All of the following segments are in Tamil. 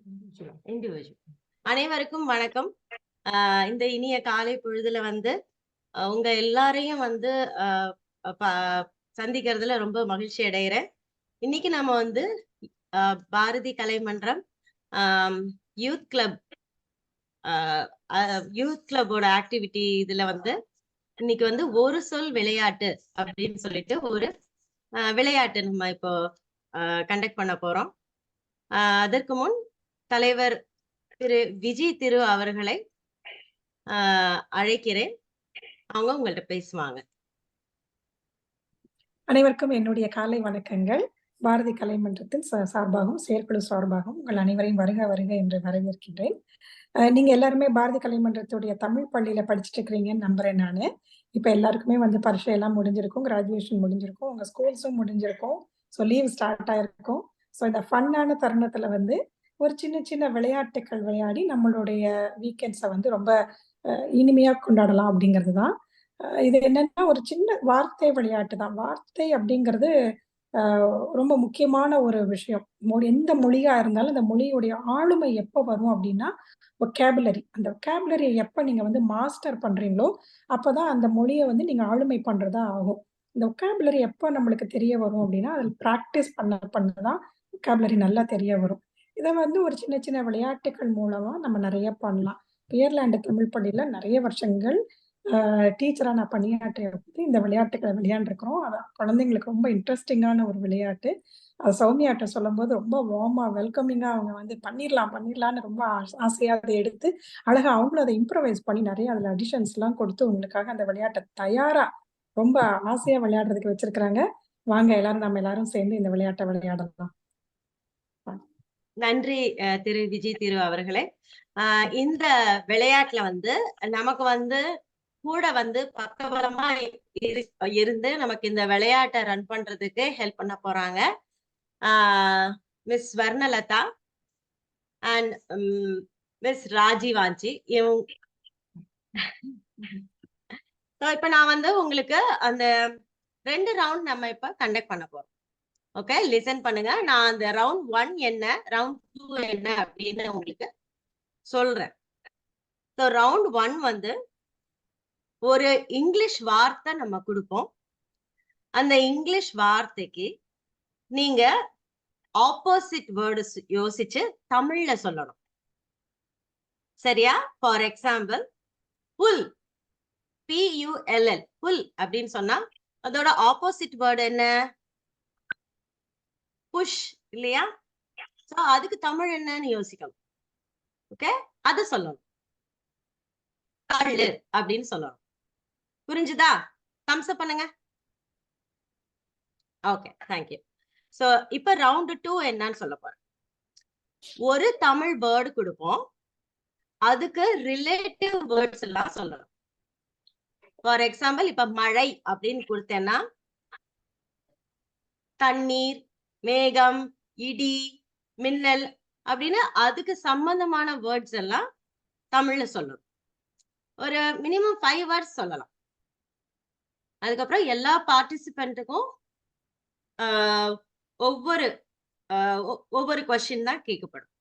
இண்டிவிஜுவல். அனைவருக்கும் வணக்கம். இந்த இனிய காலை பொழுதுல வந்து உங்க எல்லாரையும் வந்து அஹ், சந்திக்கிறதுல ரொம்ப மகிழ்ச்சி அடைகிறேன். இன்னைக்கு நம்ம வந்து Bharathi Kalaimanram youth club youth கிளப்போட ஆக்டிவிட்டி இதுல வந்து இன்னைக்கு வந்து ஒரு சொல் விளையாட்டு அப்படின்னு சொல்லிட்டு ஒரு விளையாட்டு நம்ம இப்போ கண்டக்ட் பண்ண போறோம். அதற்கு முன் தலைவர் திரு விஜய் திரு அவர்களை அழைக்கிறேன். அவங்க உங்கள்ட்ட பேசுவாங்க. அனைவருக்கும் என்னுடைய காலை வணக்கங்கள். பாரதி கலைமன்றத்தின் சார்பாகவும் செயற்குழு சார்பாகவும் உங்கள் அனைவரையும் வருக வருக என்று வரவேற்கின்றேன். நீங்க எல்லாருமே பாரதி கலைமன்றத்துடைய தமிழ் பள்ளியில படிச்சுட்டு இருக்கிறீங்கன்னு நம்புறேன் நானு. இப்ப எல்லாருக்குமே வந்து பரீட்சை எல்லாம் முடிஞ்சிருக்கும், கிராஜுவேஷன் முடிஞ்சிருக்கும், உங்க ஸ்கூல்ஸும் முடிஞ்சிருக்கும். ஸோ லீவ் ஸ்டார்ட் ஆயிருக்கும். ஸோ இந்த ஃபன்னான தருணத்துல வந்து ஒரு சின்ன சின்ன விளையாட்டுக்கள் விளையாடி நம்மளுடைய வீக்கெண்ட்ஸை வந்து ரொம்ப இனிமையா கொண்டாடலாம் அப்படிங்கிறது தான். இது என்னன்னா ஒரு சின்ன வார்த்தை விளையாட்டு தான். வார்த்தை அப்படிங்கிறது ரொம்ப முக்கியமான ஒரு விஷயம். எந்த மொழியா இருந்தாலும் அந்த மொழியுடைய ஆளுமை எப்போ வரும் அப்படின்னா, வொக்காபுலரி. அந்த வொக்காபுலரிய எப்ப நீங்க வந்து மாஸ்டர் பண்றீங்களோ, அப்பதான் அந்த மொழிய வந்து நீங்க ஆளுமை பண்றதா ஆகும். இந்த வொக்காபுலரி எப்ப நம்மளுக்கு தெரிய வரும் அப்படின்னா, அதில பிராக்டிஸ் பண்ண பண்ண தான் வொக்காபுலரி நல்லா தெரிய வரும். இத வந்து ஒரு சின்ன சின்ன விளையாட்டுக்கள் மூலமா நம்ம நெறைய பண்ணலாம். பியர்லாந்து தமிழ் பள்ளியில நெறைய வருஷங்கள் டீச்சரா நான் பணியாற்றியபோது இந்த விளையாட்டுகள விளையாண்டுருக்கிறோம். அது குழந்தைங்களுக்கு ரொம்ப இன்ட்ரஸ்டிங்கான ஒரு விளையாட்டு. அது சௌமியாட்ட சொல்லும்போது ரொம்ப வார்மா, வெல்கமிங்கா அவங்க வந்து பண்ணிர்லாம், பண்ணிர்லான்னு ரொம்ப ஆசையா அத எடுத்து, அழகா அவங்களும் அத இம்ப்ரூவைஸ் பண்ணி நெறைய அதில அடிஷன்ஸ்லாம் கொடுத்து உங்களுக்காக அந்த விளையாட்ட தயாரா, ரொம்ப ஆசையா விளையாடுறதுக்கு வச்சிருக்கிறாங்க. வாங்க எல்லாரும் நம்ம எல்லாரும் சேர்ந்து இந்த விளையாட்ட விளையாடலாம். நன்றி திரு விஜய் திரு அவர்களே. இந்த விளையாட்டுல வந்து நமக்கு வந்து கூட வந்து பக்கபலமா இருந்து நமக்கு இந்த விளையாட்டை ரன் பண்றதுக்கு ஹெல்ப் பண்ண போறாங்க மிஸ் வர்ணலதா அண்ட் மிஸ் ராஜீவாஞ்சி. இப்ப நான் வந்து உங்களுக்கு அந்த 2 ரவுண்ட் நம்ம இப்ப கண்டக்ட் பண்ண போறோம். ஓகே, லிசன் பண்ணுங்க. நான் அந்த ரவுண்ட் 1 என்ன, ரவுண்ட் 2 என்ன அப்படின்னு உங்களுக்கு சொல்றேன். ஸோ ரவுண்ட் 1 வந்து ஒரு இங்கிலீஷ் வார்த்தை நம்ம கொடுப்போம். அந்த இங்கிலீஷ் வார்த்தைக்கு நீங்க ஆப்போசிட் வேர்டு யோசிச்சு தமிழ்ல சொல்லணும். சரியா? ஃபார் எக்ஸாம்பிள், புல், PULL, புல் அப்படின்னு சொன்னா அதோட ஆப்போசிட் வேர்டு என்ன? புஷ் இல்லையா? சோ அதுக்கு தமிழ் என்னன்னு யோசிக்கணும். ஓகே, அது சொல்லணும். கல்லு அப்படின்னு சொல்லணும். புரிஞ்சுதா? தம்ஸ் அப் பண்ணுங்க. Okay, thank you. சோ இப்ப ரவுண்ட் 2 என்னன்னு சொல்ல போறேன். ஒரு தமிழ் வேர்டு கொடுப்போம், அதுக்கு ரிலேட்டிவ் வேர்ட்ஸ் எல்லாம் சொல்லணும். ஃபார் எக்ஸாம்பிள், இப்ப மழை அப்படின்னு கொடுத்தேன்னா தண்ணீர், மேகம், இடி, மின்னல் அப்படின்னு அதுக்கு சம்பந்தமான வேர்ட்ஸ் எல்லாம் தமிழ்ல சொல்லணும். ஒரு மினிமம் 5 வேர்ட்ஸ் சொல்லலாம். அதுக்கப்புறம் எல்லா பார்ட்டிசிபென்ட்டுக்கும் ஒவ்வொரு ஒவ்வொரு கொஸ்டின் தான் கேட்கப்படும்.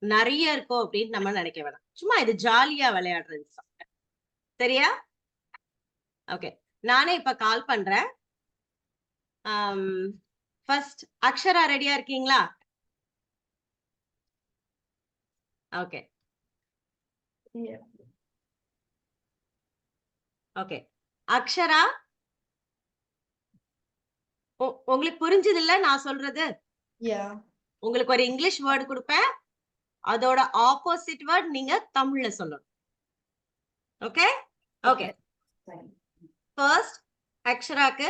நிறைய இருக்கும் அப்படின்னு நம்ம நினைக்க வேணாம். சும்மா இது ஜாலியா விளையாடுறது. சரியா? ஓகே, நானே இப்ப கால் பண்றேன். ஃபர்ஸ்ட் அக்ஷரா ரெடியா இருக்கீங்களா? ஓகே ஓகே, அக்ஷரா உங்களுக்கு புரிஞ்சது இல்ல நான் சொல்றது? உங்களுக்கு ஒரு இங்கிலீஷ் வேர்டு கொடுப்பேன், அதோட ஆப்போசிட் வேர்ட் நீங்க தமிழ்ல சொல்லணும். ஓகே ஓகே, ஃபர்ஸ்ட் அக்ஷராக்கு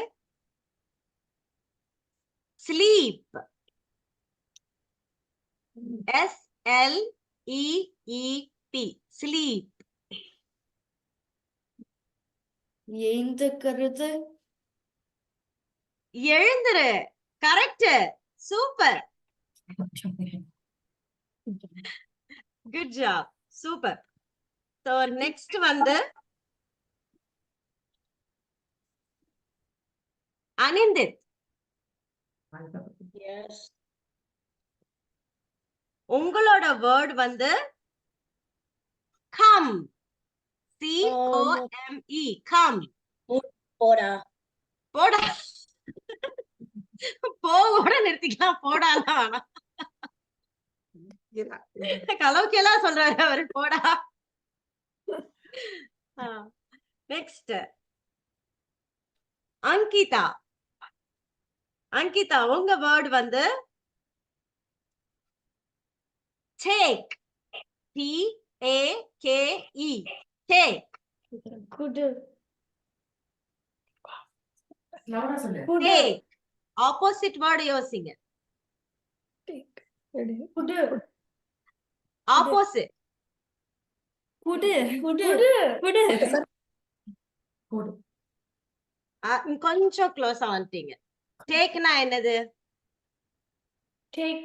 ஸ்லீப். SLEEP, sleep. எழுந்துக்கிறது. எழுந்துரு. Correct, super, good job, super. So next வந்து அனிந்தித். Yes. உங்களோட வேர்ட் வந்து come. C-O-M-E. come. போடா போடா. போவோட நிறுத்திக்கலாம், போடாலாம் வேணாம். கலோக்கியெல்லாம் சொல்றாரு அவரு, போடா. நெக்ஸ்ட் அங்கிதா. அங்கிதா, உங்க வேர்ட் வந்து take. T-A-K-E. take. குடு take. ஆப்போசிட் வேர்ட் யோசிங்க. குடு ஆப்போசிட். குடு குடு குடு கொஞ்சம் க்ளோஸா வந்துட்டீங்க. டேக்னா என்னது? டேக்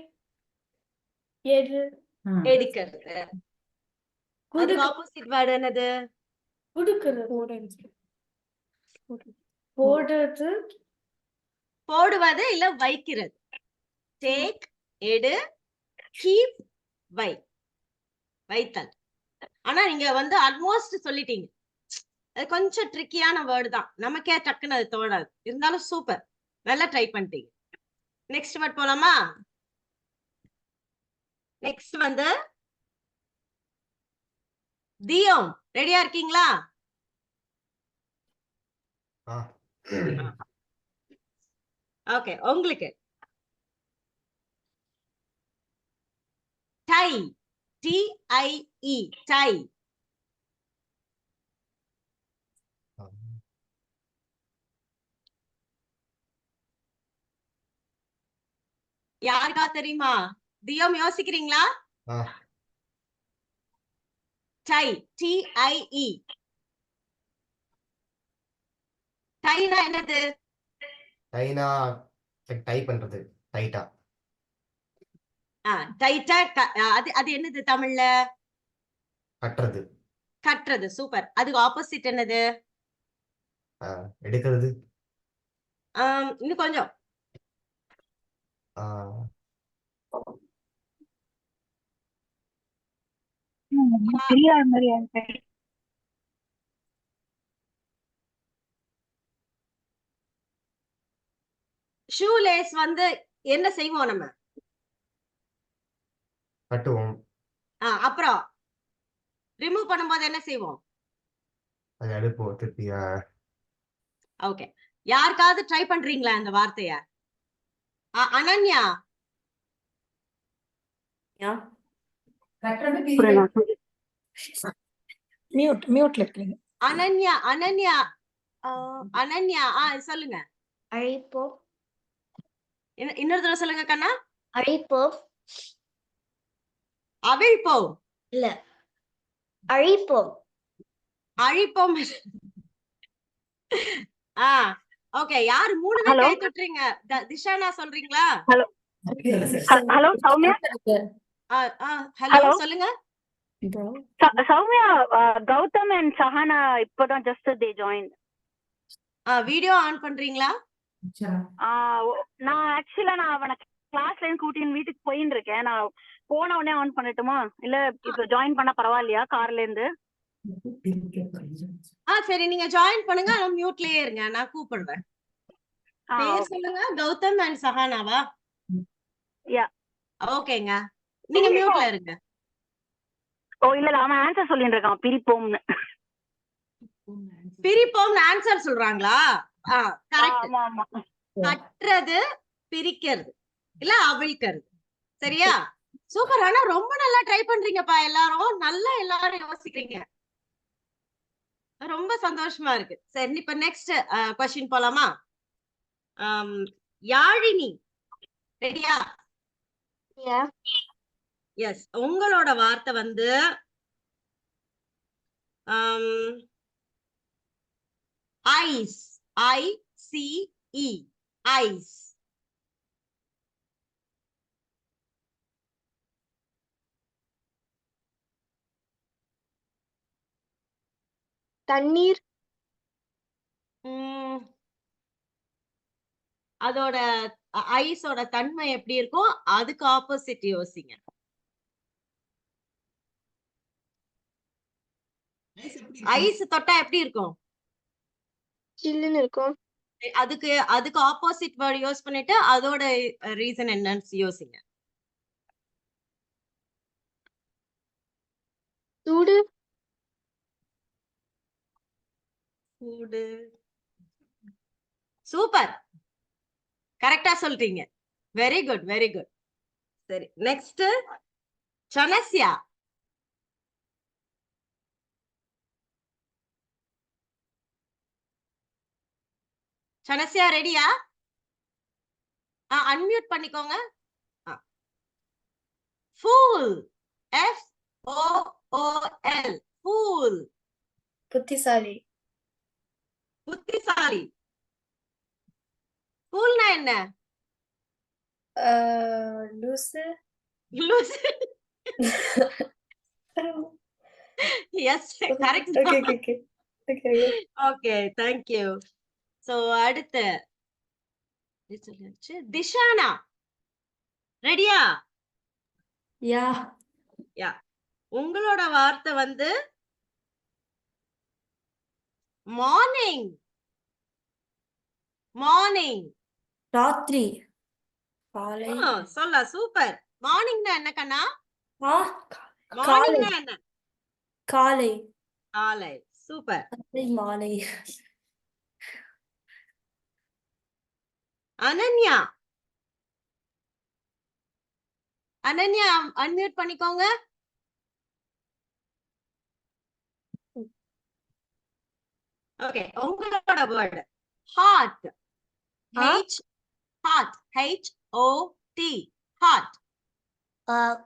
எடு எடுக்கிறது. அதுக்கு ஆப்போசிட் வேர்ட் என்னது? குடுக்கிறது போடுறது போடுவது இல்ல வைக்கிறது. டேக் எடு, கீப் வை, வைத்தல். ஆனா நீங்க வந்து ஆல்மோஸ்ட் சொல்லிட்டீங்க. அது கொஞ்சம் ட்ரிக்கியான வேர்டு தான், நமக்கே டக்குன்னு அது தோணாது. இருந்தாலும் சூப்பர், நல்லா ட்ரை பண்ணிட்டீங்க. நெக்ஸ்ட் வேர்ட் போலாமா? நெக்ஸ்ட் வந்து தியோம். ரெடியா இருக்கீங்களா? ஓகே, உங்களுக்கு டை. T-I-E. டை. யாருக்கா தெரியுமா? தியோம் யோசிக்கிறீங்களா? டை. T-I-E. டைனா என்னது? டைனா டை பண்றது, டைட்டா. டைட்டா. அது அது என்னது தமிழ்ல? கட்டுறது. கட்டுறது. சூப்பர். அதுக்கு ஆப்போசிட் என்னது? எடுக்கிறது. இன்னும் கொஞ்சம். ஷூ லேஸ் வந்து என்ன செய்வோம் நம்ம? கட்டுவோம். அப்புறம் ரிமூவ் பண்ணும்போது என்ன செய்வோம்? அது எடுப்போம் திருப்பி. ஓகே, யாருக்காவது ட்ரை பண்றீங்களா இந்த வார்த்தைய? அனன்யா. மியூட்ல இருக்கீங்க. அனன்யா. அனன்யா. அனன்யா, சொல்லுங்க. அழைப்போம். இன்னொரு தடவை சொல்லுங்க கண்ணா. அழைப்போம். அவிழ்ப்போம் இல்ல, அழிப்போம். அழிப்போம். ஓகே, யாரு 3 பேர் கை தட்டுறீங்க? திஷானா சொல்றீங்களா? Hello hello Soumya. ஹலோ சொல்லுங்க. சௌமியா, கௌதம் அண்ட் சஹானா இப்போதான் just they join. Video on பண்றீங்களா? நான் ஆக்சுவலா அவனை கிளாஸ்ல இருந்து கூட்டின்னு வீட்டுக்கு போயின்னு இருக்கேன். நான் போன உடனே ஆன் பண்ணட்டுமா, இல்ல இப்ப ஜாயின் பண்ண பரவாயில்லையா கார்ல இருந்து? சரி, நீங்க ஜாயின் பண்ணுங்க, நான் மியூட்லயே இருங்க, நான் கூப்பிடுறேன். பேர் சொல்லுங்க. கௌதம் அண்ட் சஹானாவா? யா. ஓகேங்க, நீங்க மியூட்ல இருங்க. இல்ல அவன் ஆன்சர் சொல்லிட்டு இருக்கான், பிரிப்போம்னு. பிரிப்போம்னு ஆன்சர் சொல்றாங்களா? கரெக்ட். கட்டுறது, பிரிக்கிறது இல்ல அவிழ்க்கிறது. சரியா? சூப்பர். ஆனா ரொம்ப நல்லா ட்ரை பண்றீங்கப்பா எல்லாரும். நல்லா எல்லாரும் யோசிக்கிறீங்க, ரொம்ப சந்தோஷமா இருக்கு. சரி, இப்ப நெக்ஸ்ட் क्वेश्चन போலாமா? யாழினி, ரெடியா? எஸ். உங்களோட வார்த்தை வந்து ஐஸ். I-C-E. ஐஸ். தண்ணீர். அதோட ஐஸோட தன்மை எப்படி இருக்கும்? அதுக்கு ஆப்போசிட் யோசிங்க. ஐஸ் தொட்டா எப்படி இருக்கும்? சில்லுன்னு இருக்கும். அதுக்கு ஆப்போசிட் வேர்ட் யூஸ் பண்ணிட்டு அதோட ரீசன் என்னன்னு யோசிங்க. சூடு. சூடு. சூப்பர், கரெக்டா சொல்றீங்க. Very good, very good. சரி, நெக்ஸ்ட் சனஸ்யா. சனஸ்யா ரெடியா? அன்மியூட் பண்ணிக்கோங்க. Fool, FOOL, fool. புத்திசாலி. புத்திசாலி. ஃபூல்னா என்ன? லூசு. லூசு. Yes, correct. Okay, thank you. So அடுத்து திஷானா, ரெடியா? யா. யா. உங்களோட வார்த்தை வந்து மார்னிங். மார்னிங். ராத்திரி. காலை. சொல்ல சூப்பர். மார்னிங்னா என்ன கண்ணா? காலை. மார்னிங்னா என்ன? காலை. காலை. சூப்பர். மாலை. அனன்யா. அனன்யா அன்மியூட் பண்ணிக்கோங்க. ஓகே, உங்களோட word hot. Hot, HOT, hot.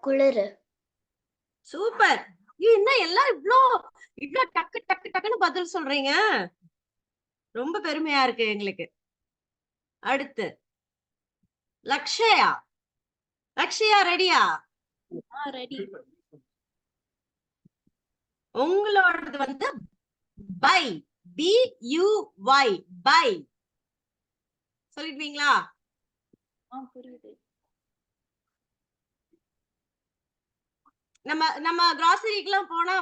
குளிர். சூப்பர். என்ன எல்லாம் இவ்ளோ டக்கு டக்கு டக்குன்னு பதில் சொல்றீங்க. ரொம்ப பெருமையா இருக்கு எங்களுக்கு. அடுத்து லக்ஷயா. லக்ஷயா ரெடியா? ரெடி. உங்களோடது வந்து பை, BUY, பை. சொல்லிடுவீங்களா? புரியுது. நம்ம கிராசரிக்கு எல்லாம் போனா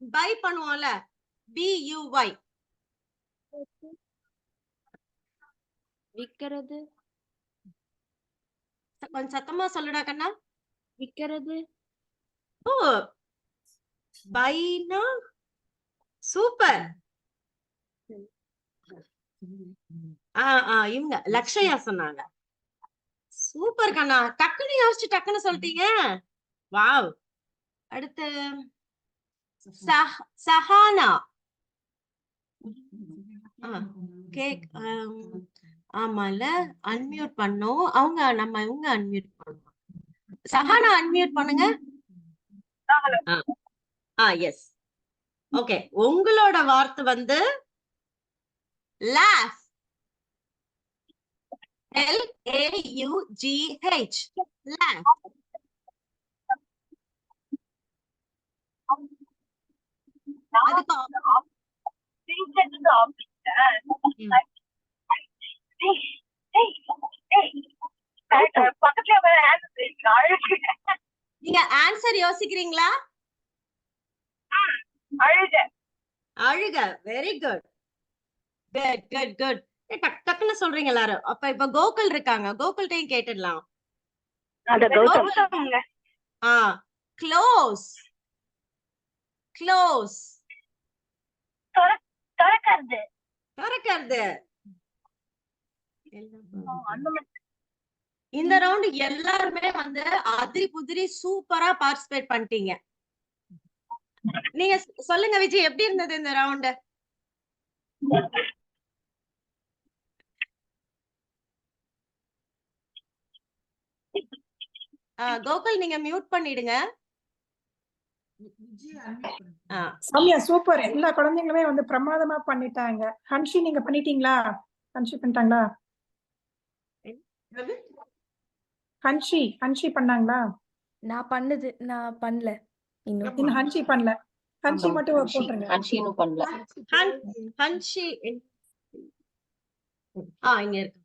பை பண்ணுவோம்ல, BUY. விக்கிறது. கொஞ்சம் சத்தமா சொல்லுடா கண்ணா. விக்கிறது. ஓ, பைனா சூப்பர். இவங்க லக்ஷயா சொன்னாங்க. சூப்பர் கண்ணா, டக்குன்னு யோசிச்சு டக்குன்னு சொல்லிட்டீங்க. வாவ். அடுத்து சஹானா. கேக். ஆமால, அன்மியூட் பண்ணோம். இவங்க அன்மியூட் பண்ணோம். சஹானா அன்மியூட் பண்ணுங்க. எஸ். ஓகே, உங்களோட வார்த்தை வந்து laugh, LAUGH, laugh. நீங்க ஆன்சர் யோசிக்கிறீங்களா? அழுக. Very good, good good good. டக்குன்னு சொல்றீங்க எல்லாரும். அப்ப இப்ப கோகுல் இருக்காங்க, கோகுல்டையும் கேட்டுடலாம். க்ளோஸ். க்ளோஸ். திறக்கிறது. இந்த ரவுண்ட் எல்லாருமே வந்து அதிரி புதிரி சூப்பரா பார்ட்டிசிபேட் பண்ணிட்டீங்க. நீங்க சொல்லுங்க விஜய், எப்படி இருந்தது இந்த ரவுண்ட்? கோகுல் நீங்க மியூட் பண்ணிடுங்க. சௌமியா சூப்பர். எல்லா குழந்தைங்களுமே வந்து பிரமாதமா பண்ணிட்டாங்க. ஹன்ஷி நீங்க பண்ணிட்டீங்களா? ஹன்ஷி பண்ணிட்டாங்களா? ஹன்ஷி பண்ணாங்களா? நான் பண்ணல. இன்னும் ஹன்ஷி பண்ணல. ஹன்ஷி மட்டும் போட்டுருங்க. இன்னும் பண்ணல. ஹன்ஷி இங்க இருக்கு.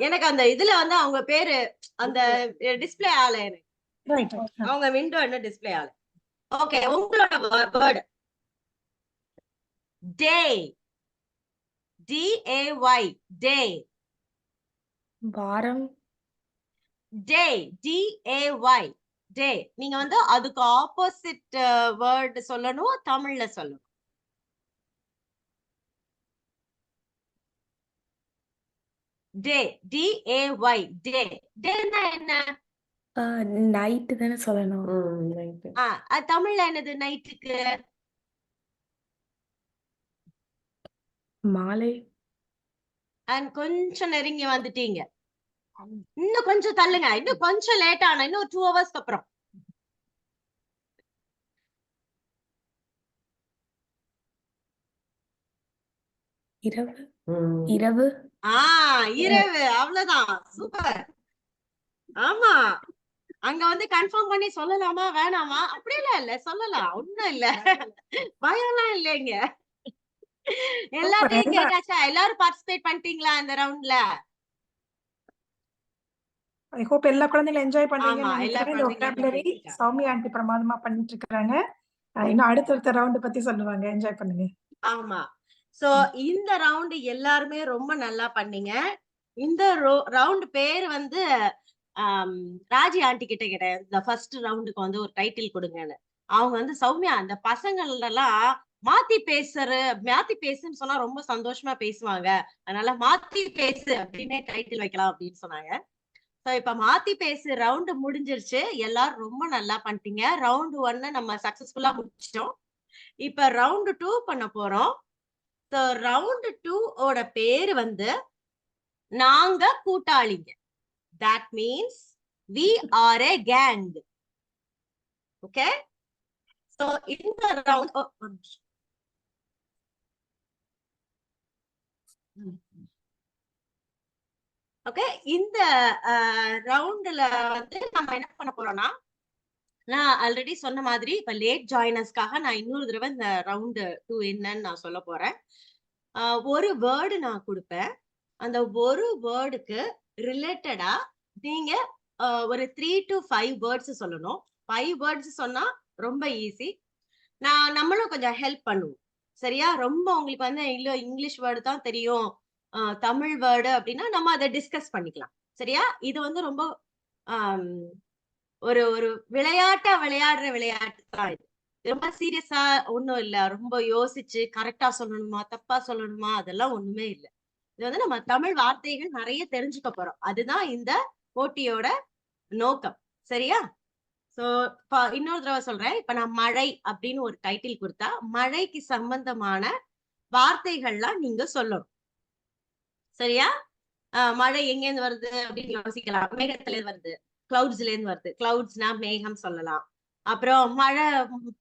எனக்கு அந்த இதுல வந்து அவங்க பேரு அந்த டிஸ்பிளே ஆல, எனக்கு அவங்க விண்டோ என்ன டிஸ்பிளே ஆல. ஓகே, உங்களோட வேர்ட் டே. DAY டே. வாரம். டே. DAY டே. நீங்க வந்து அதுக்கு ஆப்போசிட் வேர்ட் சொல்லணும், தமிழ்ல சொல்லணும். டே. DAY டே. டேன்னா என்ன? நைட்டு தானே சொல்லணும். அது தமிழ்ல என்னது நைட்டுக்கு? மாலை. அண்ட் கொஞ்சம் நெருங்கி வந்துட்டீங்க. இன்னும் கொஞ்சம் தள்ளுங்க, இன்னும் கொஞ்சம் லேட் ஆனா, இன்னும் 2 hours அப்புறம். இரவு. இரவு. இரவு. அவ்வளவுதான். சூப்பர். ஆமா, அங்க வந்து கன்ஃபார்ம் பண்ணி சொல்லலாமா வேணாமா அப்படியெல்லாம் இல்ல, சொல்லலாம், ஒண்ணும் இல்ல, பயம்லாம் இல்லைங்க. எல்லாத்தையும் கேட்டாச்சா? எல்லாரும் பார்ட்டிசிபேட் பண்ணிட்டீங்களா இந்த ரவுண்ட்ல? ஐ ஹோப் எல்லா குழந்தைகளும் என்ஜாய் பண்றீங்கன்னு ஆமா, எல்லா நினைக்கிறேன். இந்த குழந்தைங்களும் ஒகாபுலரி பண்ணிருக்காங்க. சௌமியா ஆண்டி பிரமாதமா பண்ணிட்டு இருக்காங்க. இன்னும் அடுத்தடுத்த ரவுண்ட் பத்தி சொல்லுவாங்க. என்ஜாய் பண்ணுங்க. ஆமா, சோ இந்த ரவுண்ட் எல்லாருமே ரொம்ப நல்லா பண்ணீங்க. இந்த ரவுண்ட் பேர் வந்து ராஜி ஆண்டி கிட்ட கேட்டேன், இந்த ஃபர்ஸ்ட் ரவுண்டுக்கு வந்து ஒரு டைட்டில் கொடுங்கன்னு. அவங்க வந்து சௌமியா அந்த பசங்கள் எல்லாம் மாத்தி பேசுன்னு சொன்னா ரொம்ப சந்தோஷமா பேசுவாங்க, அதனால மாத்தி பேசு அப்படின்னே டைட்டில் வைக்கலாம் அப்படின்னு சொன்னாங்க. சோ இப்ப மாத்தி பேசு ரவுண்ட் முடிஞ்சிருச்சு. எல்லாரும் ரொம்ப நல்லா பண்ணிட்டீங்க. ரவுண்ட் 1 நம்ம சக்சஸ்ஃபுல்லா முடிச்சிட்டோம். இப்ப ரவுண்ட் 2 பண்ண போறோம். சோ ரவுண்ட் 2 ஓட பேரு வந்து நாங்க கூட்டாளிங்க. That means we are a gang. Okay? So in the round, okay, இந்த ரவுண்ட்ல வந்து நம்ம என்ன பண்ண போறோம்னா, நான் ஆல்ரெடி சொன்ன மாதிரி இப்ப லேட் ஜாயினர்ஸ்க்காக நான் இன்னொரு தடவை இந்த ரவுண்ட் 2 என்னன்னு நான் சொல்ல போறேன். ஒரு வேர்டு நான் கொடுப்பேன். அந்த ஒரு வேர்டுக்கு ரிலேட்டடா நீங்க ஒரு 3 to 5 வேர்ட்ஸ் சொல்லணும். 5 வேர்ட்ஸ் சொன்னா ரொம்ப ஈஸி. நம்மளும் கொஞ்சம் ஹெல்ப் பண்ணுவோம். சரியா? ரொம்ப உங்களுக்கு வந்து இல்ல இங்கிலீஷ் வேர்டு தான் தெரியும், தமிழ் வேர்டு அப்படின்னா நம்ம அதை டிஸ்கஸ் பண்ணிக்கலாம். சரியா? இது வந்து ரொம்ப ஒரு விளையாட்டா விளையாடுற விளையாட்டு தான் இது. ரொம்ப சீரியஸா ஒண்ணும் இல்ல. ரொம்ப யோசிச்சு கரெக்டா சொல்லணுமா தப்பா சொல்லணுமா அதெல்லாம் ஒண்ணுமே இல்ல. இது வந்து நம்ம தமிழ் வார்த்தைகள் நிறைய தெரிஞ்சுக்க போறோம். அதுதான் இந்த போட்டியோட நோக்கம். சரியா? சோ இன்னொரு தடவை சொல்றேன். இப்ப நான் மழை அப்படின்னு ஒரு டைட்டில் கொடுத்தா மழைக்கு சம்பந்தமான வார்த்தைகள்லாம் நீங்க சொல்லணும். சரியா? மழை எங்க இருந்து வருது அப்படின்னு யோசிக்கலாம். மேகத்துல இருந்து வருது, கிளவுட்ஸ்ல இருந்து வருது. கிளவுட்ஸ்னா மேகம் சொல்லலாம். அப்புறம் மழை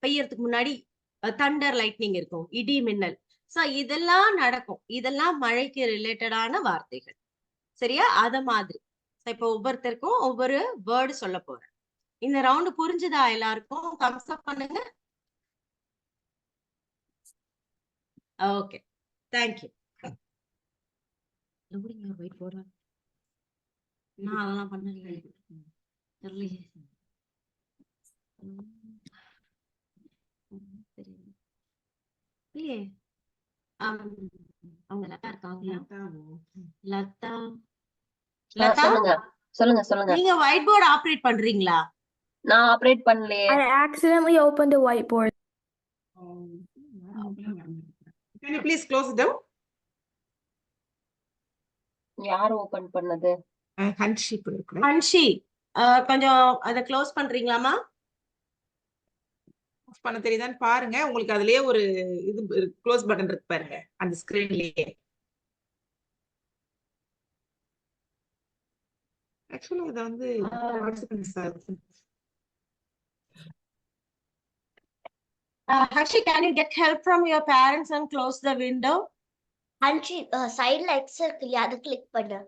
பெய்யறதுக்கு முன்னாடி தண்டர் லைட்னிங் இருக்கும், இடி மின்னல். சோ இதெல்லாம் நடக்கும். இதெல்லாம் மழைக்கு ரிலேட்டடான வார்த்தைகள். சரியா? அத மாதிரி இப்ப ஒவ்வொருத்தருக்கும் ஒவ்வொரு வேர்டு சொல்ல போறேன். இந்த ரவுண்ட் புரிஞ்சுதா எல்லாருக்கும்? தம்ஸ் அப் பண்ணுங்க. Okay, thank you. வெயிட் போறேன். நான் அதெல்லாம் பண்ணலையே, தெரியலையே. இல்லையே. அவங்க லதா இருக்காங்க. லதா, லதா சொல்லுங்க. நீங்க ஒயிட் போர்டு ஆபரேட் பண்றீங்களா? நான் ஆபரேட் பண்ணலையே. I accidentally opened the whiteboard. Can you please close it down? யார் ஓபன் பண்ணது? ஹன்ஷி கொடுக்கிறேன். ஹன்ஷி, கொஞ்சம் அத க்ளோஸ் பண்றீங்களாமா? ஆஃப் பண்ண தெரியுதான்னு பாருங்க. உங்களுக்கு அதுலயே ஒரு இது க்ளோஸ் பட்டன் இருக்கு பாருங்க அந்த ஸ்கிரீன்லயே. ஆக்சுவலா இத வந்து Hanshi, can you get help from your parents and close the window? ஹன்ஷி சைடுல எக்ஸ் இருக்கு இல்லையா, அது கிளிக் பண்ணு.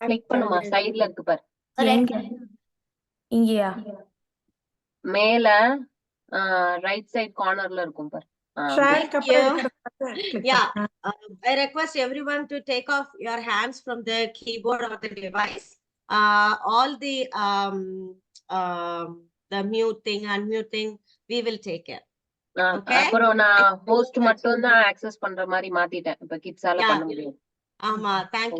கிளிக் பண்ணுமா? சைடுல இருக்கு பாரு. எங்க? இங்கயா? மேல ரைட் சைடு கார்னர்ல இருக்கும் பாரு. ஷேருக்கு அப்புறம் இருக்கிறத click Yeah, பண்ணு. I request everyone to take off your hands from the keyboard or the device. All the muting, unmuting, we will take care. Okay. அப்புறம் நான் ஹோஸ்ட் மட்டும் தான் ஆக்சஸ் பண்ற மாதிரி மாத்திட்டேன். இப்ப கிட்ஸால Yeah. பண்ண முடியும். ஆமா, thank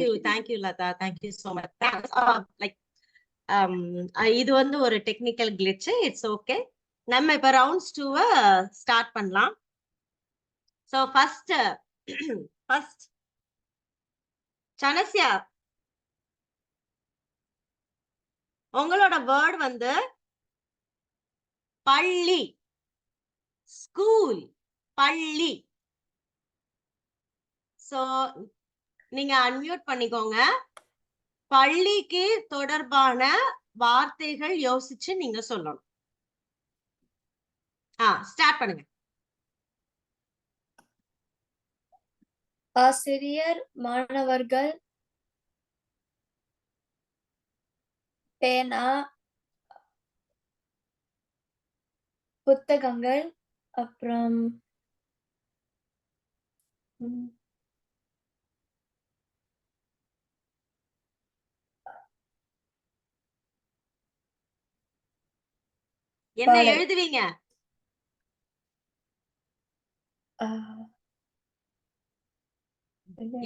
you Lata, thank you so much. Thanks. Like இது வந்து ஒரு டெக்னிக்கல் glitch, it's okay. நம்ம இப்ப rounds 2 ஸ்டார்ட் பண்ணலாம். So first சனஸ்யா, உங்களோட வேர்ட் வந்து பள்ளி, ஸ்கூல், பள்ளி. சோ நீங்க அன்மியூட் பண்ணிக்கோங்க. பள்ளிக்கு தொடர்பான வார்த்தைகள் யோசிச்சு நீங்க சொல்லணும். ஸ்டார்ட் பண்ணுங்க. ஆசிரியர், மாணவர்கள், பேனா, புத்தகங்கள், அப்புறம் என்ன பாடல். எழுதுவீங்க?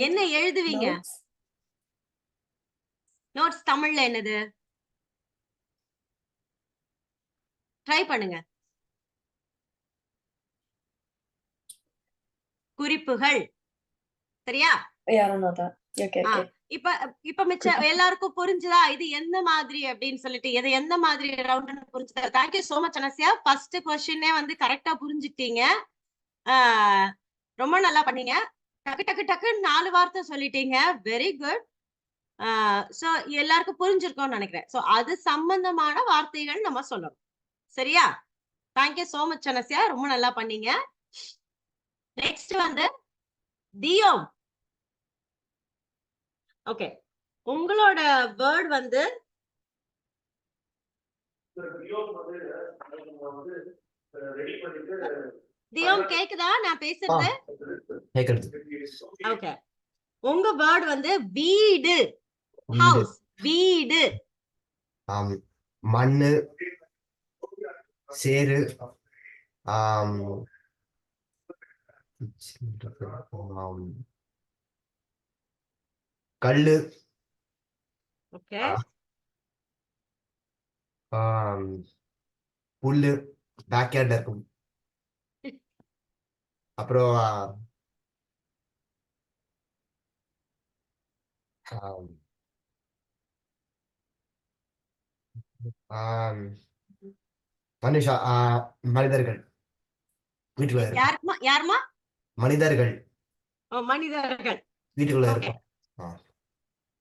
என்ன எழுதுவீங்க? notes, நோட்ஸ் தமிழ்ல என்னது? ட்ரை பண்ணுங்க. குறிப்புகள். சரியா? yeah, I don't know that. Okay, okay. இப்ப மிச்ச எல்லாருக்கும் புரிஞ்சுதா இது எந்த மாதிரி அப்படின்னு சொல்லிட்டு, எது எந்த மாதிரி ரவுண்ட்னு புரிஞ்சுதா? Thank you so much Anasya. First क्वेश्चनே வந்து கரெக்டா புரிஞ்சுட்டீங்க. ரொம்ப நல்லா பண்ணீங்க. டக்கு டக்கு டக்குன்னு 4 வார்த்தை சொல்லிட்டீங்க. Very good. சோ எல்லாருக்கும் புரிஞ்சிருக்கும்னு நினைக்கிறேன். சோ அது சம்பந்தமான வார்த்தைகள் நம்ம சொல்லணும். சரியா? தேங்க்யூ சோ மச் அனஸ்யா, ரொம்ப நல்லா பண்ணீங்க. நெக்ஸ்ட் வந்து தியோம். ஓகே, உங்களோட வேர்ட் வந்து தியோம் கேக்குதா நான் பேசுறது? கேக்குது. ஓகே, உங்க வேர்ட் வந்து வீடு, ஹவுஸ், வீடு. மண்ணு, சேரு, கல்லு, ஓகே, புல்லு, பேக்யார்ட்ல இருக்கும். அப்புறம் மனுஷா, மனிதர்கள் வீட்டுக்குள்ள இருக்கும். யாருமா? மனிதர்கள் மனிதர்கள் வீட்டுக்குள்ள ஓகே. இருக்கும்.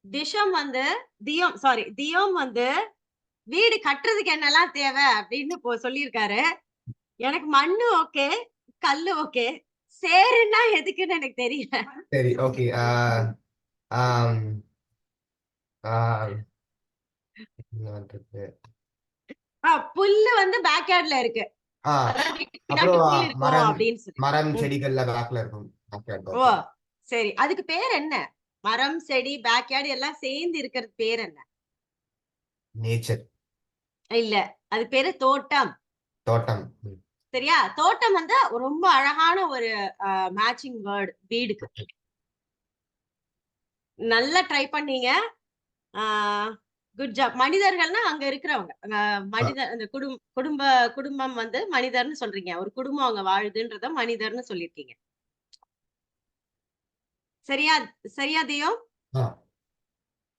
திஷம் வந்து தியோம் வந்து வீடு கட்டுறதுக்கு என்னெல்லாம் தேவை அப்படின்னு சொல்லியிருக்காரு. எனக்கு மண்ணு ஓகே, கல்லு ஓகே, சேருன்னா எதுக்குன்னு எனக்கு தெரியல. சரி, ஓகே. புல்லு வந்து பேக்யார்ட்ல இருக்கு. அப்புறம் அப்படின்னு சொல்லி மரம் செடிகள்ல பேக்ல இருக்கும். ஓ சரி, அதுக்கு பேர் என்ன? மரம், செடி, பேக்யார்டு எல்லாம் சேர்ந்து இருக்கிறது பேர் என்ன? நேச்சர். இல்ல, அது பேரு தோட்டம். தோட்டம். சரியா? தோட்டம் வந்து ரொம்ப அழகான ஒரு மேட்சிங் வேர்டு வீடுக்கு. நல்லா ட்ரை பண்ணீங்க. Good job. மனிதர்கள்னா அங்க இருக்கிறவங்க, மனிதர், அந்த குடும்பம் வந்து மனிதர்னு சொல்றீங்க. ஒரு குடும்பம் அங்க வாழுதுன்றத மனிதர்னு சொல்லிருக்கீங்க. சரியா தியோம்?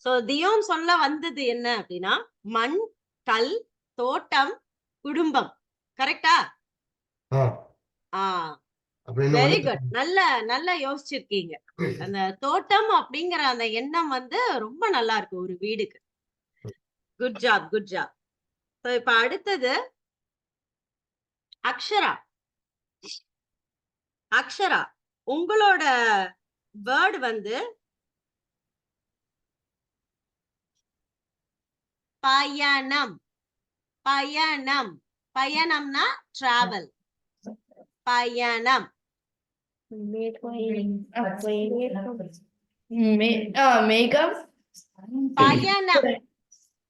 சோ தியோம் சொல்ல வந்தது என்ன அப்படின்னா, மண், கல், தோட்டம், குடும்பம். கரெக்டா? Very good. நல்லா யோசிச்சிருக்கீங்க. அந்த தோட்டம் அப்படிங்கிற அந்த எண்ணம் வந்து ரொம்ப நல்லா இருக்கு ஒரு வீடுக்கு. Good job, good job. இப்ப அடுத்தது அக்ஷரா, உங்களோட வேர்ட் வந்து பயணம். பயணம்னா டிராவல். பயணம்.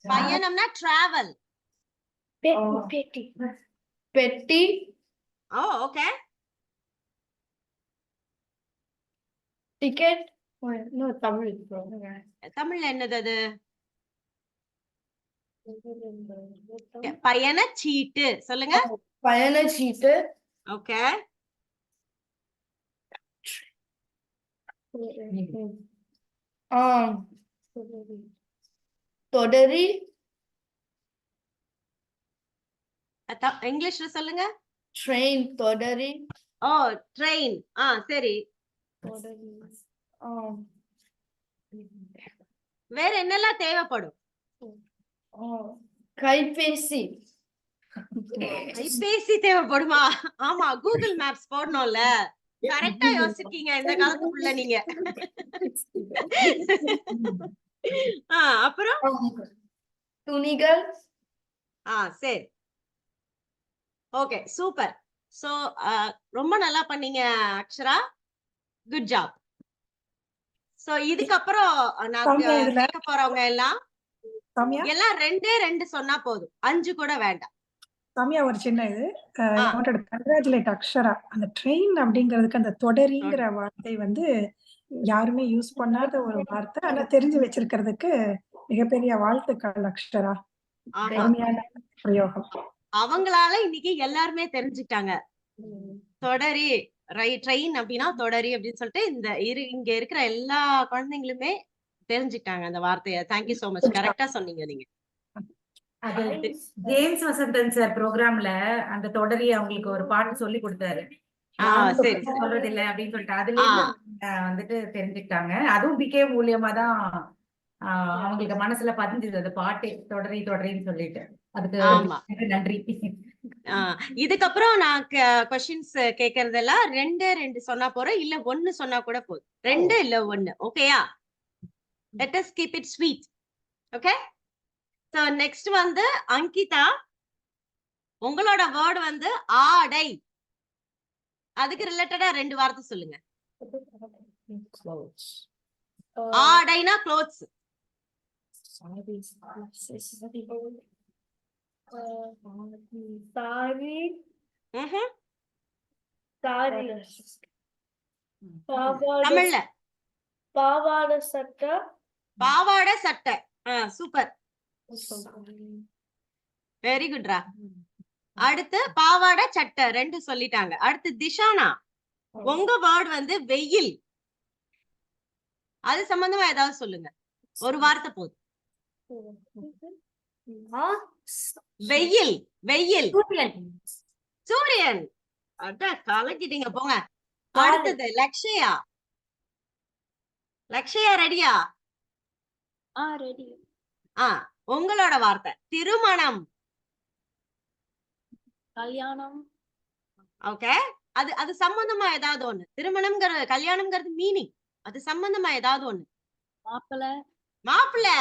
பயணம்னா டிராவல். பெட்டி ஓ ஓகே. டிக்கெட் இன்னும் தமிழ் தமிழ்ல என்னது அது? பயணச்சீட்டு சொல்லுங்க. பயணச்சீட்டு ஓகே. தொடரி இங்கிலீஷ்ல சொல்லுங்க. ட்ரெயின் தொடரி ஓ ட்ரெயின். சரி. தொடரி வேற என்னெல்லாம் தேவைப்படும்? கைபேசி கைபேசி தேவைப்படுமா? ஆமா, கூகுள் மேப்ஸ் போடணும்ல. கரெக்டா யோசிச்சிருக்கீங்க இந்த காலத்துக்குள்ள நீங்க. அப்புறம் துணிகள் சரி. Okay super. சோ ரொம்ப நல்லா பண்ணீங்க அக்ஷரா. Good job. சோ இதுக்கப்புறம் நான் சௌமியா, இதுல கேட்க போறவங்க எல்லாம் சௌமியா எல்லாம் 2 சொன்னா போதும், 5 கூட வேண்டாம். சௌமியா ஒரு சின்ன இது கங்க்ராச்சுலேட் அக்ஷரா. அந்த ட்ரெயின் அப்படிங்கிறதுக்கு அந்த தொடரிங்கிற வார்த்தை வந்து யாருமே யூஸ் பண்ணாத ஒரு வார்த்தை. ஆனா தெரிஞ்சு வச்சிருக்கிறதுக்கு மிகப்பெரிய வாழ்த்துக்கள் அக்ஷரா. ஆமா, அருமையான பிரயோகம். அவங்களால இன்னைக்கு எல்லாருமே தெரிஞ்சுட்டாங்க. தொடரி ட்ரெயின் அப்படின்னா தொடரி அப்படின்னு சொல்லிட்டு இங்க இருக்கிற எல்லா குழந்தைங்களுமே தெரிஞ்சுட்டாங்க அந்த வார்த்தைய. Thank you so much. கரெக்டா சொன்னீங்க நீங்க. அது ஜேம்ஸ் வசந்தன் சார் ப்ரோக்ராம்ல அந்த தொடரி அவங்களுக்கு ஒரு பாட்டு சொல்லி கொடுத்தாரு. சரி சொல்றது இல்ல அப்படின்னு சொல்லிட்டு அதுல இருந்து வந்துட்டு தெரிஞ்சுக்கிட்டாங்க. அதுவும் பிகே மூலியமா தான் அவங்களுக்கு மனசுல பதிஞ்சது அந்த பாட்டே, தொடரி தொடரின்னு சொல்லிட்டு. அதுக்கு நன்றி. இதுக்கப்புறம் நான் கொஸ்டின்ஸ் கேக்குறதெல்லாம் 2 சொன்னா போறோம், இல்ல 1 சொன்னா கூட போதும். 2 இல்ல 1. ஓகேயா? Let us keep it sweet. Okay. So next வந்து அங்கிதா, உங்களோட வேர்ட் வந்து ஆடை. அதுக்கு ரிலேட்டடா 2 வார்த்தை சொல்லுங்க. ஆடைனா க்ளோத்ஸ். சாரி தமிழ்ல பாவாடை சட்டை. பாவாடை சட்டை. சூப்பர், வெரி குட்ரா. அடுத்து பாவாடை சட்டை 2 சொல்லிட்டாங்க. அடுத்து திஷானா, உங்க வேர்ட் வந்து வெயில். அது சம்பந்தமா ஏதாவது சொல்லுங்க, ஒரு வார்த்தை போதும். வெயில் வெயில் சூரியன். கலக்கிட்டீங்க போங்க. அடுத்தது லக்ஷயா. லக்ஷயா ரெடியா? ரெடி. உங்களோட வார்த்தை திருமணம். கல்யாணம். ஓகே. அது சம்பந்தமா ஏதாவது ஒண்ணு. திருமணம்ங்கிறது கல்யாணம்ங்கிறது மீனிங். அது சம்பந்தமா ஏதாவது ஒண்ணு. மாப்பிள்ளை. மாப்பிள்ளை.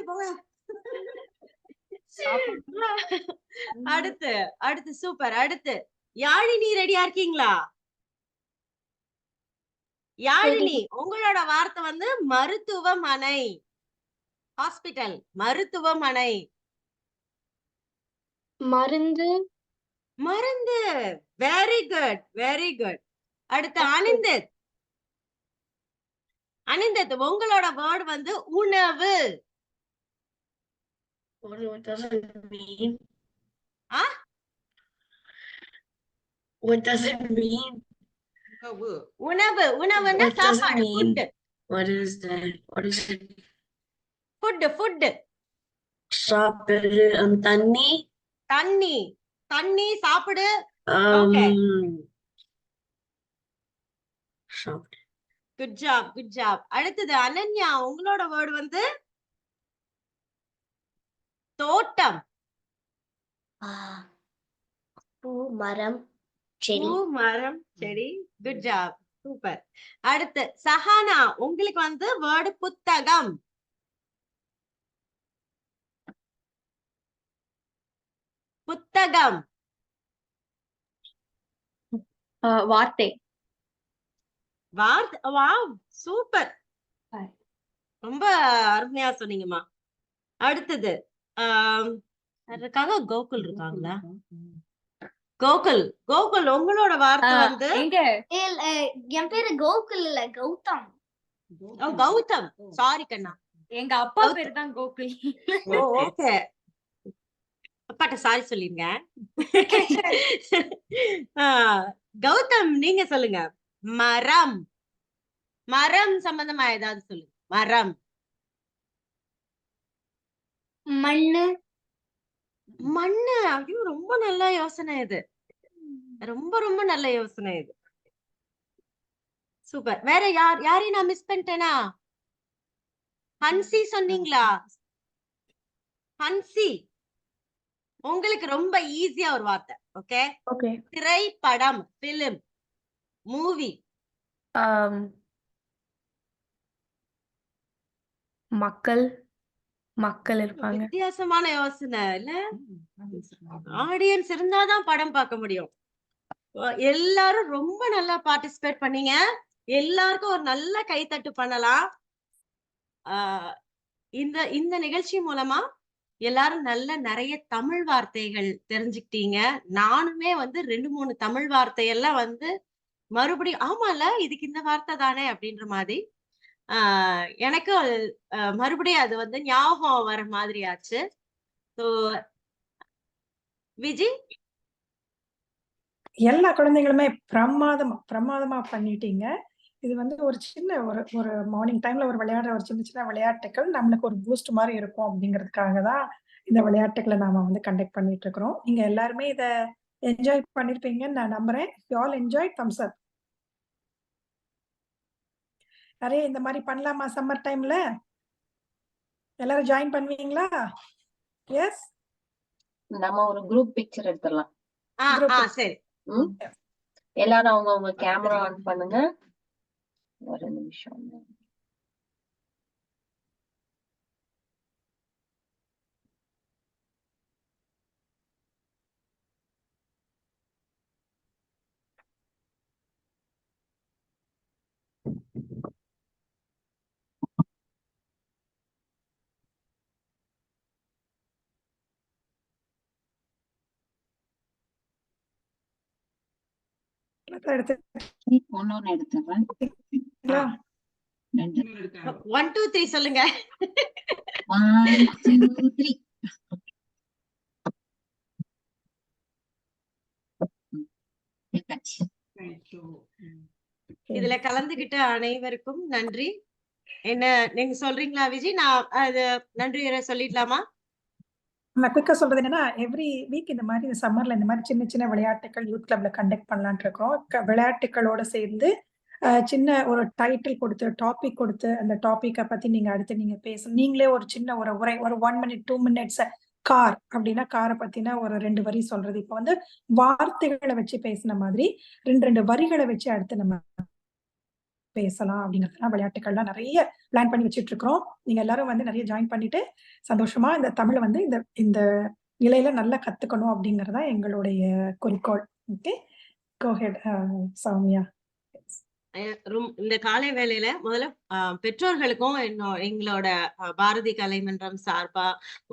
போங்க. அடுத்து சூப்பர். அடுத்து யாழினி, ரெடியா இருக்கீங்களா? யாழினி, உங்களோட வார்த்தை வந்து மருத்துவமனை. ஹாஸ்பிட்டல், மருத்துவமனை. மருந்து. மருந்து. Very good, very good. அடுத்து அனிந்தத். அனிந்தத், உங்களோட வேர்ட் வந்து உணவு. What does it mean? What does it mean? உணவு. உணவுன்னா சாப்பாடு. Food. What is that? What is it? Food. சாப்பிடு. தண்ணி. தண்ணி சாப்பிடு. ஓகே. Good job. அடுத்தது அனன்யா, உங்களோட வேர்ட் வந்து தோட்டம். பூ மரம் செடி. Good job, super. அடுத்து சஹானா, உங்களுக்கு வந்து வேர்டு புத்தகம். வார்த்தை. Wow, super. ரொம்ப அருமையா சொன்னீங்கம்மா. அடுத்தது இருக்காங்க. கோகுல் இருக்காங்களா? கோகுல், கோகுல் உங்களோட வார்த்தை வந்து எங்க என் பேரு கோகுல் இல்ல, கௌதம். கௌதம். சாரி கண்ணா. எங்க அப்பா பேரு தான் கோகுல். ஓகே. அப்பாட்ட சாரி சொல்லிருங்க. கௌதம் நீங்க சொல்லுங்க. மரம். மரம் சம்பந்தமா ஏதாவது சொல்லுங்க. மரம். மண்ணு. மண்ணு. ஐயோ ரொம்ப நல்ல யோசனை இது. ரொம்ப ரொம்ப நல்ல யோசனை இது. சூப்பர். வேற யாரையும் நான் மிஸ் பண்ணிட்டேனா? ஹன்சி சொன்னீங்களா? ஹன்சி உங்களுக்கு ரொம்ப ஈஸியா ஒரு வார்த்தை. ஓகே. ஓகே. திரைப்படம், பிலிம், மூவி. மக்கள் மக்கள் இருப்பாங்க. வித்தியாசமான யோசனை இல்ல? ஆடியன்ஸ் இருந்தாதான் படம் பார்க்க முடியும். எல்லாரும் ரொம்ப நல்லா பார்ட்டிசிபேட் பண்ணீங்க. எல்லாருக்கும் ஒரு நல்ல கைத்தட்டு பண்ணலாம். இந்த நிகழ்ச்சி மூலமா எல்லாரும் நிறைய தமிழ் வார்த்தைகள் தெரிஞ்சுக்கிட்டீங்க. நானுமே வந்து 2-3 தமிழ் வார்த்தையெல்லாம் வந்து மறுபடியும் ஆமால இதுக்கு இந்த வார்த்தை தானே அப்படின்ற மாதிரி எனக்கு மறுபடியும் அது வந்து ஞாபகம் வர மாதிரி ஆச்சு. ஸோ விஜி, எல்லா குழந்தைகளுமே பிரமாதமா பண்ணிட்டீங்க. இது வந்து ஒரு சின்ன ஒரு மார்னிங் டைம்ல ஒரு விளையாடுற ஒரு சின்ன விளையாட்டுகள் நம்மளுக்கு ஒரு பூஸ்ட் மாதிரி இருக்கும் அப்படிங்கிறதுக்காக தான் இந்த விளையாட்டுகளை நாம வந்து கண்டக்ட் பண்ணிட்டு இருக்கிறோம். நீங்க எல்லாருமே இத என்ஜாய் பண்ணிருப்பீங்கன்னு நான் நம்புறேன். You all enjoy. தம்ஸ் அப். நிறைய இந்த மாதிரி பண்ணலாமா சம்மர் டைம்ல? எல்லாரும் ஜாயின் பண்ணுவீங்களா? எஸ், நம்ம ஒரு குரூப் பிக்சர் எடுத்துடலாம். சரி. எல்லாரும் அவங்க கேமரா ஆன் பண்ணுங்க. ஒரு நிமிஷம். ஒன்னொன்னு எடுத்துறேன். 1 2 3 சொல்லுங்க. 1 2 3. இதுல கலந்துகிட்ட அனைவருக்கும் நன்றி. என்ன நீங்க சொல்றீங்களா விஜய்? நான் அது நன்றி சொல்லிடலாமா? நான் குயிக்கா சொல்றது என்னன்னா, எவ்ரி வீக் இந்த மாதிரி சம்மர்ல இந்த மாதிரி சின்ன விளையாட்டுகள் யூத் கிளப்ல கண்டக்ட் பண்ணலாம்னு இருக்கோம். விளையாட்டுகளோட சேர்ந்து சின்ன ஒரு டைட்டில் கொடுத்து, டாபிக் கொடுத்து, அந்த டாபிக்கை பத்தி நீங்க அடுத்து நீங்க பேசணும். நீங்களே ஒரு சின்ன ஒரு உரை, ஒரு 1 minute 2 minutes. கார் அப்படின்னா காரை பத்தின ஒரு 2 வரி சொல்றது. இப்ப வந்து வார்த்தைகளை வச்சு பேசின மாதிரி 2 வரிகளை வச்சு அடுத்து நம்ம பேசலாம் அப்படிங்கிறதுலாம் விளையாட்டுகள்லாம் நிறைய பிளான் பண்ணி வச்சுட்டு இருக்கிறோம். நீங்க எல்லாரும் வந்து நிறைய ஜாயின் பண்ணிட்டு சந்தோஷமா இந்த தமிழை வந்து இந்த நிலையில நல்லா கத்துக்கணும் அப்படிங்கறதா எங்களுடைய குறிக்கோள். ஓகே, கோ ஹெட் சௌமியா. இந்த காலை வேளையில முதல்ல பெற்றோர்களுக்கும் எங்களோட பாரதி கலைமன்றம் சார்பா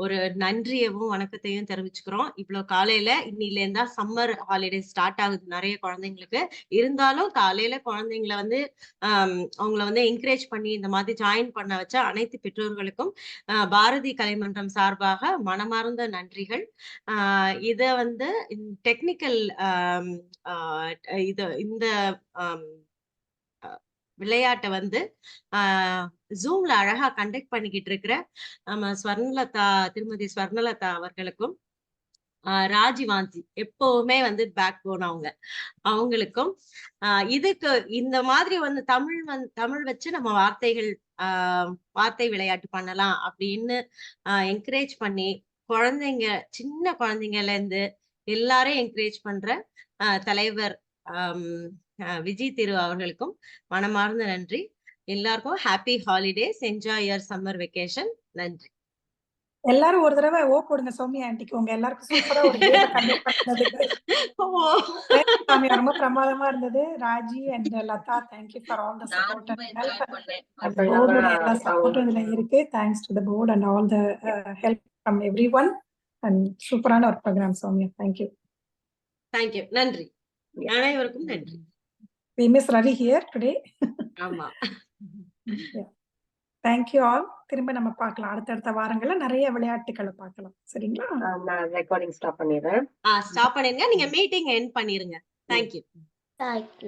ஒரு நன்றியவும் வணக்கத்தையும் தெரிவிச்சுக்கிறோம். இவ்வளவு காலையில இன்னில இருந்தா சம்மர் ஹாலிடே ஸ்டார்ட் ஆகுது நிறைய குழந்தைங்களுக்கு. இருந்தாலும் காலையில குழந்தைங்களை வந்து அவங்கள வந்து என்கரேஜ் பண்ணி இந்த மாதிரி ஜாயின் பண்ண வச்ச அனைத்து பெற்றோர்களுக்கும் பாரதி கலைமன்றம் சார்பாக மனமார்ந்த நன்றிகள். இத வந்து டெக்னிக்கல் இந்த விளையாட்டை வந்து ஜூம்ல அழகா கண்டக்ட் பண்ணிக்கிட்டு இருக்கிற நம்ம திருமதி ஸ்வர்ணலதா அவர்களுக்கும் ராஜிவாஞ்சி எப்பவுமே வந்து பேக் போன் அவங்களுக்கும் இதுக்கு இந்த மாதிரி வந்து தமிழ் வச்சு நம்ம வார்த்தை விளையாட்டு பண்ணலாம் அப்படின்னு என்கரேஜ் பண்ணி சின்ன குழந்தைங்கல இருந்து எல்லாரையும் என்கரேஜ் பண்ற தலைவர் விஜய் திரு அவர்களுக்கும் மனமார்ந்த நன்றி. எல்லாருக்கும் happy holidays, enjoy your summer vacation. நன்றி. எல்லாரும் ஒரு தடவை போடுங்க சௌமியா ஆண்டிக்கு. உங்க எல்லாருக்கும் சூப்பரா ஒரு கேம் கண்டக்ட் பண்ணதுக்கு ரொம்ப பிரமாதமா இருந்தது. Raji and Latha, thank you for all the support and help. அந்த போர்டோட எல்லா சப்போர்ட்டும் இதுல இருக்கு. Thanks to the board and all the help from everyone. And சூப்பரான ஒரு ப்ரோக்ராம் சௌமியா. தேங்க்யூ. தேங்க்யூ. நன்றி. அனைவருக்கும் நன்றி. We miss Ravi here today. ஆமா. Thank you all. திரும்ப நம்ம பார்க்கலாம். அடுத்தடுத்த வாரங்கள்ல நிறைய விளையாட்டுகளை பார்க்கலாம். சரிங்களா? நான் ரெக்கார்டிங் ஸ்டாப் பண்ணிடுறேன். ஸ்டாப் பண்ணிருங்க. நீங்க மீட்டிங் எண்ட் பண்ணிருங்க. தேங்க்யூ. Thank you.